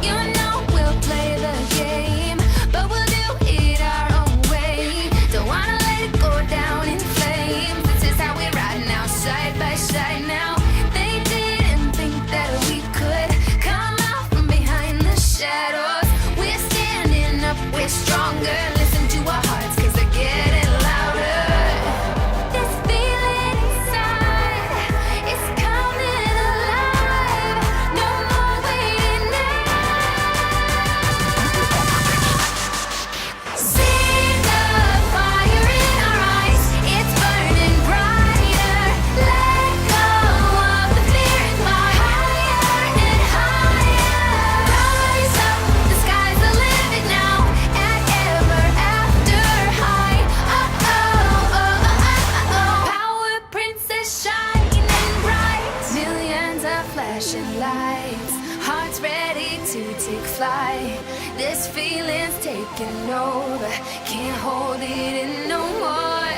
You know we'll play the game, but we'll do it our own way. Don't wanna let it go down in flames. This is how we ride now, side by side now. They didn't think that we could come out from behind the shadows. We're standing up, we're stronger. Listen to our hearts, 'cause they're getting louder. This feeling inside is coming alive. No more waiting now. See the fire in our eyes, it's burning brighter. Let go of the fear and fly higher and higher. Rise up, the sky's the limit now, and ever after high. Oh, oh, oh, oh, oh. Power princess shining bright. Millions of flashing lights, hearts ready to take flight. This feeling's taking over, can't hold it in no more.